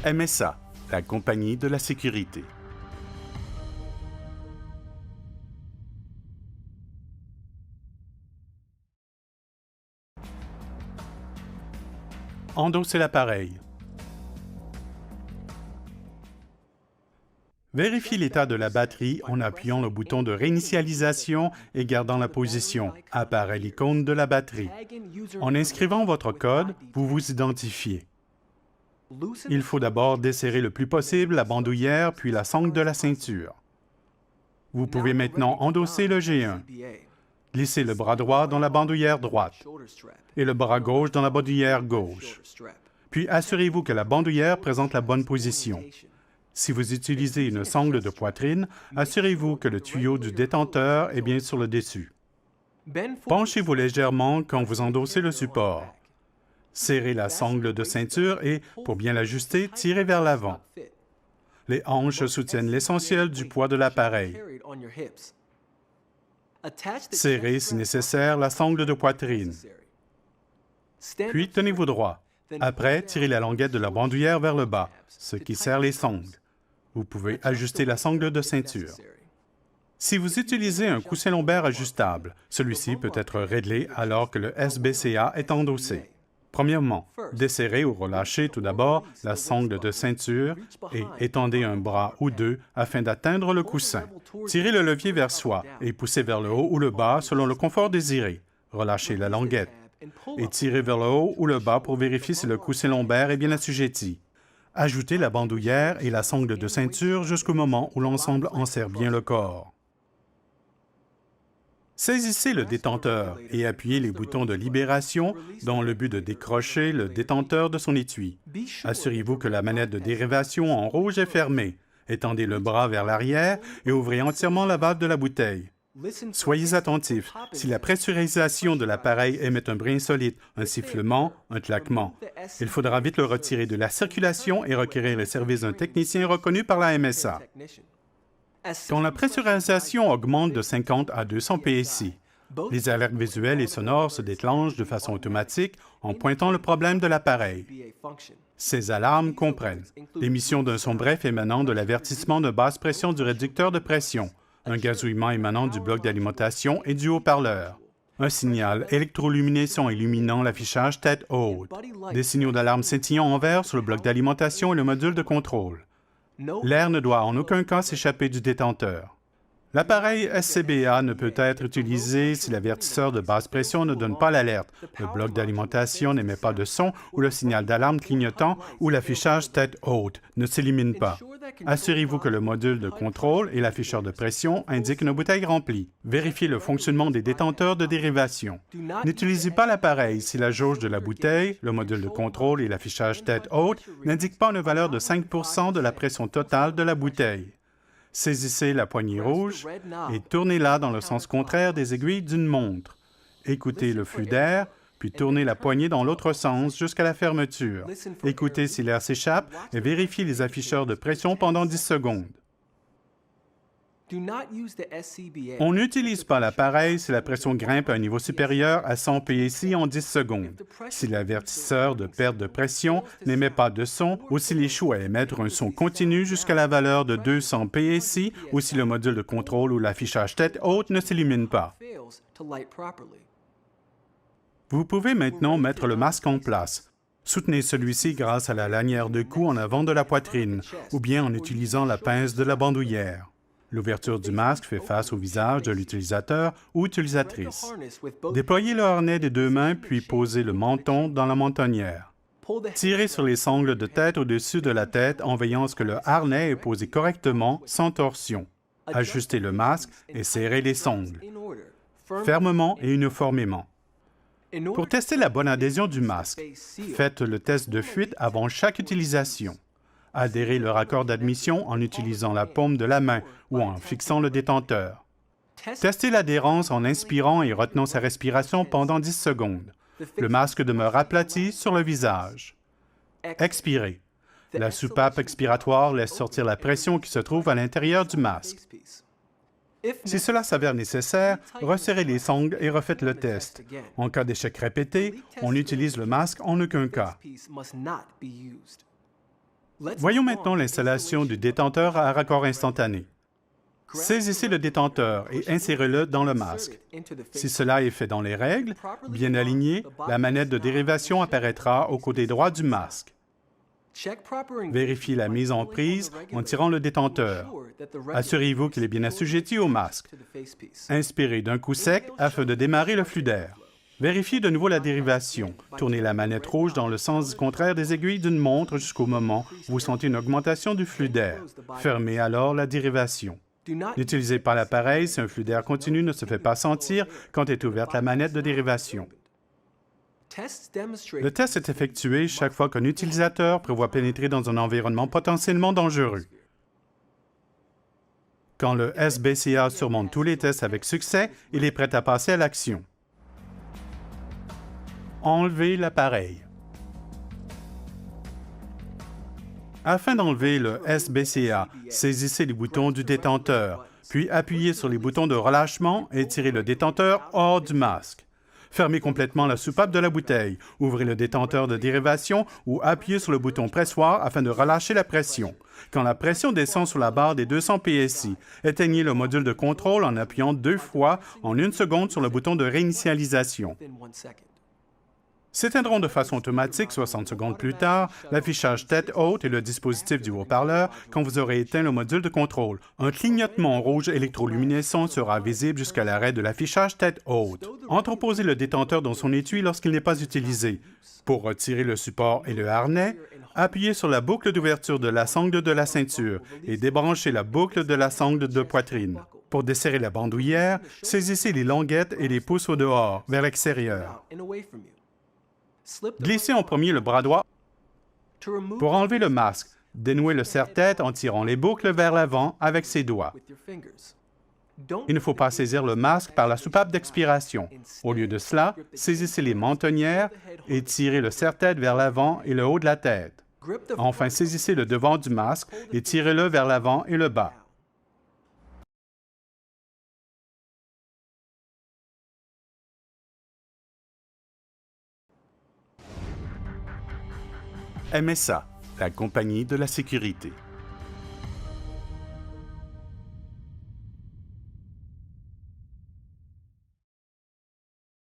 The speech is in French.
MSA, la compagnie de la sécurité. Endossez l'appareil. Vérifiez l'état de la batterie en appuyant le bouton de réinitialisation et gardant la position. Apparaît l'icône de la batterie. En inscrivant votre code, vous vous identifiez. Il faut d'abord desserrer le plus possible la bandoulière puis la sangle de la ceinture. Vous pouvez maintenant endosser le G1. Glissez le bras droit dans la bandoulière droite et le bras gauche dans la bandoulière gauche. Puis assurez-vous que la bandoulière présente la bonne position. Si vous utilisez une sangle de poitrine, assurez-vous que le tuyau du détenteur est bien sur le dessus. Penchez-vous légèrement quand vous endossez le support. Serrez la sangle de ceinture et, pour bien l'ajuster, tirez vers l'avant. Les hanches soutiennent l'essentiel du poids de l'appareil. Serrez, si nécessaire, la sangle de poitrine. Puis, tenez-vous droit. Après, tirez la languette de la bandoulière vers le bas, ce qui serre les sangles. Vous pouvez ajuster la sangle de ceinture. Si vous utilisez un coussin lombaire ajustable, celui-ci peut être réglé alors que le SBCA est endossé. Premièrement, desserrez ou relâchez tout d'abord la sangle de ceinture et étendez un bras ou deux afin d'atteindre le coussin. Tirez le levier vers soi et poussez vers le haut ou le bas selon le confort désiré. Relâchez la languette et tirez vers le haut ou le bas pour vérifier si le coussin lombaire est bien assujetti. Ajoutez la bandoulière et la sangle de ceinture jusqu'au moment où l'ensemble enserre bien le corps. Saisissez le détenteur et appuyez les boutons de libération dans le but de décrocher le détenteur de son étui. Assurez-vous que la manette de dérivation en rouge est fermée. Étendez le bras vers l'arrière et ouvrez entièrement la valve de la bouteille. Soyez attentifs. Si la pressurisation de l'appareil émet un bruit insolite, un sifflement, un claquement, il faudra vite le retirer de la circulation et requérir le service d'un technicien reconnu par la MSA. Quand la pressurisation augmente de 50 à 200 PSI, les alertes visuelles et sonores se déclenchent de façon automatique en pointant le problème de l'appareil. Ces alarmes comprennent l'émission d'un son bref émanant de l'avertissement de basse pression du réducteur de pression, un gazouillement émanant du bloc d'alimentation et du haut-parleur, un signal électroluminescent illuminant l'affichage tête haute, des signaux d'alarme scintillants en vert sur le bloc d'alimentation et le module de contrôle. L'air ne doit en aucun cas s'échapper du détenteur. L'appareil SCBA ne peut être utilisé si l'avertisseur de basse pression ne donne pas l'alerte, le bloc d'alimentation n'émet pas de son ou le signal d'alarme clignotant ou l'affichage tête haute ne s'illumine pas. Assurez-vous que le module de contrôle et l'afficheur de pression indiquent une bouteille remplie. Vérifiez le fonctionnement des détenteurs de dérivation. N'utilisez pas l'appareil si la jauge de la bouteille, le module de contrôle et l'affichage tête haute n'indiquent pas une valeur de 5 % de la pression totale de la bouteille. Saisissez la poignée rouge et tournez-la dans le sens contraire des aiguilles d'une montre. Écoutez le flux d'air, puis tournez la poignée dans l'autre sens jusqu'à la fermeture. Écoutez si l'air s'échappe et vérifiez les afficheurs de pression pendant 10 secondes. On n'utilise pas l'appareil si la pression grimpe à un niveau supérieur à 100 PSI en 10 secondes, si l'avertisseur de perte de pression n'émet pas de son ou s'il échoue à émettre un son continu jusqu'à la valeur de 200 PSI ou si le module de contrôle ou l'affichage tête haute ne s'illumine pas. Vous pouvez maintenant mettre le masque en place. Soutenez celui-ci grâce à la lanière de cou en avant de la poitrine ou bien en utilisant la pince de la bandoulière. L'ouverture du masque fait face au visage de l'utilisateur ou utilisatrice. Déployez le harnais des deux mains puis posez le menton dans la mentonnière. Tirez sur les sangles de tête au-dessus de la tête en veillant à ce que le harnais est posé correctement, sans torsion. Ajustez le masque et serrez les sangles, fermement et uniformément. Pour tester la bonne adhésion du masque, faites le test de fuite avant chaque utilisation. Adhérez le raccord d'admission en utilisant la paume de la main ou en fixant le détenteur. Testez l'adhérence en inspirant et retenant sa respiration pendant 10 secondes. Le masque demeure aplati sur le visage. Expirez. La soupape expiratoire laisse sortir la pression qui se trouve à l'intérieur du masque. Si cela s'avère nécessaire, resserrez les sangles et refaites le test. En cas d'échec répété, on utilise le masque en aucun cas. Voyons maintenant l'installation du détenteur à raccord instantané. Saisissez le détenteur et insérez-le dans le masque. Si cela est fait dans les règles, bien aligné, la manette de dérivation apparaîtra au côté droit du masque. Vérifiez la mise en prise en tirant le détenteur. Assurez-vous qu'il est bien assujetti au masque. Inspirez d'un coup sec afin de démarrer le flux d'air. Vérifiez de nouveau la dérivation. Tournez la manette rouge dans le sens contraire des aiguilles d'une montre jusqu'au moment où vous sentez une augmentation du flux d'air. Fermez alors la dérivation. N'utilisez pas l'appareil si un flux d'air continu ne se fait pas sentir quand est ouverte la manette de dérivation. Le test est effectué chaque fois qu'un utilisateur prévoit pénétrer dans un environnement potentiellement dangereux. Quand le SBCA surmonte tous les tests avec succès, il est prêt à passer à l'action. Enlevez l'appareil. Afin d'enlever le SBCA, saisissez les boutons du détenteur, puis appuyez sur les boutons de relâchement et tirez le détenteur hors du masque. Fermez complètement la soupape de la bouteille, ouvrez le détenteur de dérivation ou appuyez sur le bouton pressoir afin de relâcher la pression. Quand la pression descend sur la barre des 200 PSI, éteignez le module de contrôle en appuyant 2 fois en 1 seconde sur le bouton de réinitialisation. S'éteindront de façon automatique 60 secondes plus tard l'affichage tête haute et le dispositif du haut-parleur quand vous aurez éteint le module de contrôle. Un clignotement rouge électroluminescent sera visible jusqu'à l'arrêt de l'affichage tête haute. Entreposez le détenteur dans son étui lorsqu'il n'est pas utilisé. Pour retirer le support et le harnais, appuyez sur la boucle d'ouverture de la sangle de la ceinture et débranchez la boucle de la sangle de poitrine. Pour desserrer la bandoulière, saisissez les languettes et les poussez au dehors, vers l'extérieur. Glissez en premier le bras droit. Pour enlever le masque, dénouez le serre-tête en tirant les boucles vers l'avant avec ses doigts. Il ne faut pas saisir le masque par la soupape d'expiration. Au lieu de cela, saisissez les mentonnières et tirez le serre-tête vers l'avant et le haut de la tête. Enfin, saisissez le devant du masque et tirez-le vers l'avant et le bas. MSA, la compagnie de la sécurité.